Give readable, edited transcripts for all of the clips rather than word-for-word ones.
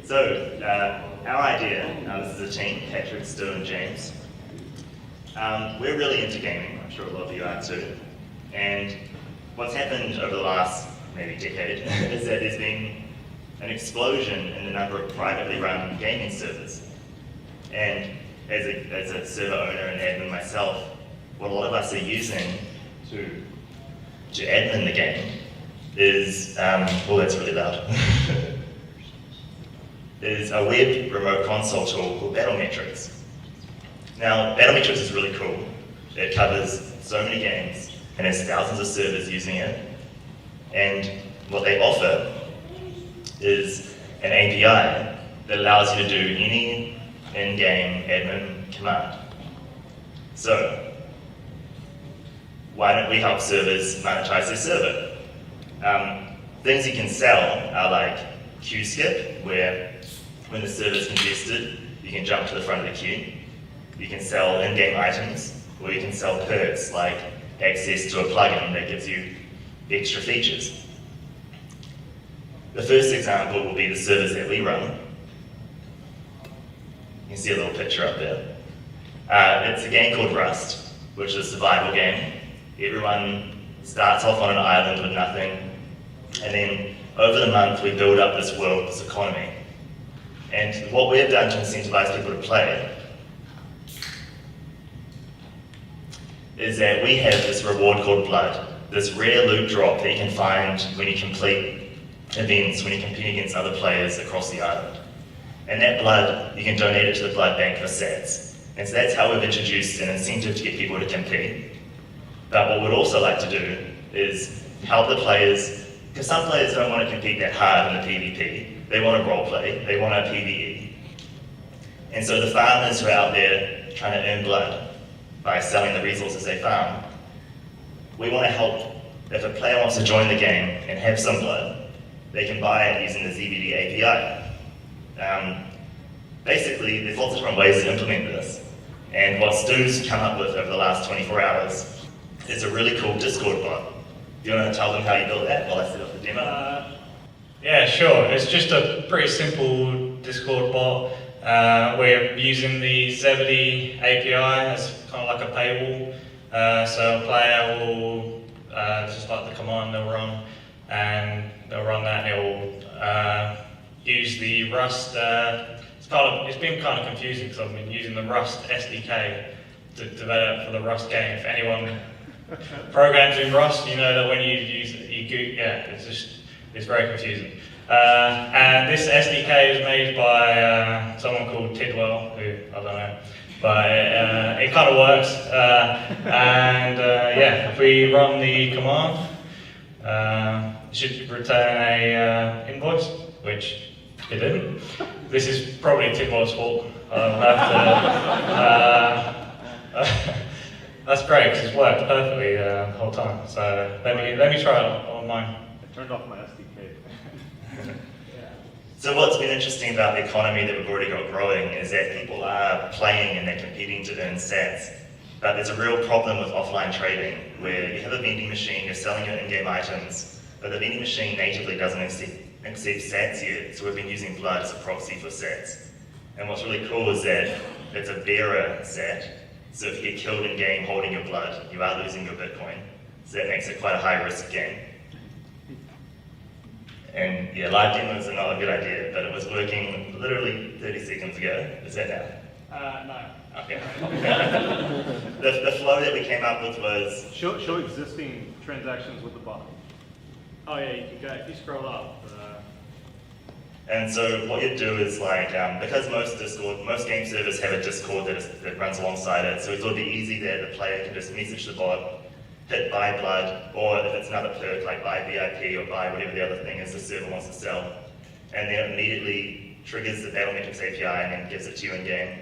So, our idea, this is a team, Patrick, Stu, and James. We're really into gaming, I'm sure a lot of you are too. And what's happened over the last maybe decade is that there's been an explosion in the number of privately run gaming servers. And as a server owner and admin myself, what a lot of us are using to admin the game is, oh that's really loud, is a web remote console tool called Battlemetrics. Now, Battlemetrics is really cool. It covers so many games and has thousands of servers using it. And what they offer is an API that allows you to do any in-game admin command. So, why don't we help servers monetize their server? Things you can sell are like queue skip, where when the server's congested, you can jump to the front of the queue. You can sell in-game items, or you can sell perks like access to a plugin that gives you extra features. The first example will be the servers that we run. You can see a little picture up there. It's a game called Rust, which is a survival game. Everyone starts off on an island with nothing, and then over the month we build up this world, this economy. And what we've done to incentivize people to play is that we have this reward called blood, this rare loot drop that you can find when you complete events, when you compete against other players across the island. And that blood, you can donate it to the blood bank for sats. And so that's how we've introduced an incentive to get people to compete. But what we'd also like to do is help the players, because some players don't want to compete that hard in the PvP. They want to roleplay, they want a PvE. And so the farmers who are out there trying to earn blood by selling the resources they farm, we want to help. If a player wants to join the game and have some blood, they can buy it using the ZBD API. Basically, there's lots of different ways to implement this. And what Stu's come up with over the last 24 hours is a really cool Discord bot. Do you want to tell them how you built that while I set up the demo? Yeah, sure. It's just a pretty simple Discord bot. We're using the ZBD API as kind of like a paywall. So a player will just like the command they'll run, and they'll run that and it'll use the Rust. It's been kind of confusing because I've been using the Rust SDK to develop for the Rust game. If anyone programs in Rust, you know that when you use it, it's very confusing. And this SDK is made by someone called Tidwell, who I don't know, but it kind of works. Yeah, if we run the command, it should return a invoice, which it didn't. This is probably Tidwell's fault. I'll have to. That's great because it's worked perfectly the whole time. So let me try it on mine. I turned off my SDK. So what's been interesting about the economy that we've already got growing is that people are playing and they're competing to earn sats. But there's a real problem with offline trading where you have a vending machine, you're selling your in-game items, but the vending machine natively doesn't accept sats yet, so we've been using blood as a proxy for sats. And what's really cool is that it's a bearer sat, so if you get killed in-game holding your blood, you are losing your Bitcoin. So that makes it quite a high-risk game. And yeah, live demos are not a good idea, but it was working literally 30 seconds ago. Is that now? No. Okay. The flow that we came up with was... Show existing transactions with the bot. Oh yeah, you can go, if you scroll up. And so what you do is like, because most game servers have a Discord that runs alongside it, so it would be easy that the player can just message the bot, hit buy blood, or if it's another perk like buy VIP or buy whatever the other thing is the server wants to sell, and then it immediately triggers the Battlemetrics API and then gives it to you in game.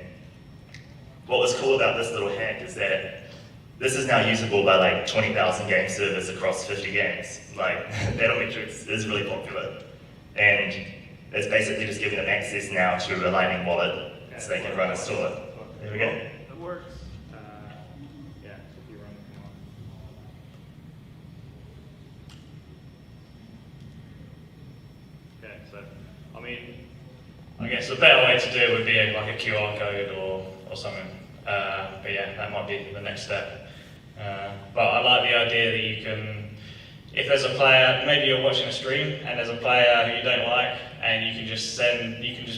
What was cool about this little hack is that this is now usable by like 20,000 game servers across 50 games. Like, Battlemetrics is really popular, and it's basically just giving them access now to a Lightning wallet so they can run a store. There we go. It works. Yeah, if you run the command. Okay, so, I mean, I guess a better way to do it would be like a QR code or something. But yeah, that might be the next step. But I like the idea that you can, if there's a player, maybe you're watching a stream and there's a player who you don't like, and you can just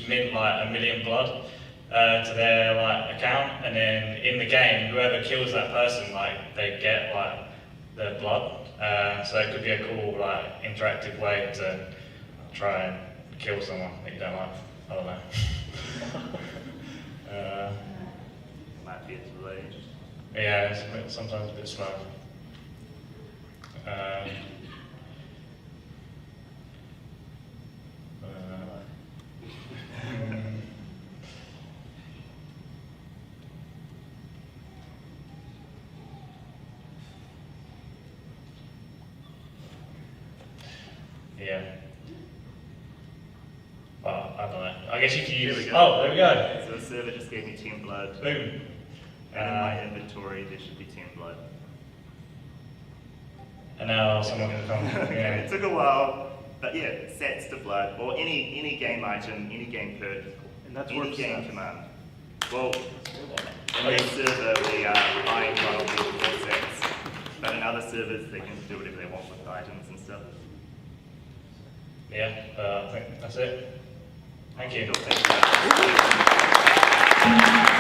mint like 1 million blood to their like account, and then in the game, whoever kills that person, like they get like the blood. So it could be a cool like interactive way to try and kill someone that you don't like. I don't know. Might be its rage. Yeah, it's sometimes a bit slow. Yeah. Well, I don't know. I guess you could use. There we go. Oh, there we go. So the server just gave me 10 blood. Boom. And in my inventory, there should be 10 blood. And now someone can come. Okay, Yeah. it took a while, but yeah, sats to blood, or any game item, any game perk, And that's any worth game stats. command. Well, in this server, we are buying final people for sats, but in other servers, they can do whatever they want with the items and stuff. Yeah, I think that's it. Thank you. Thank you.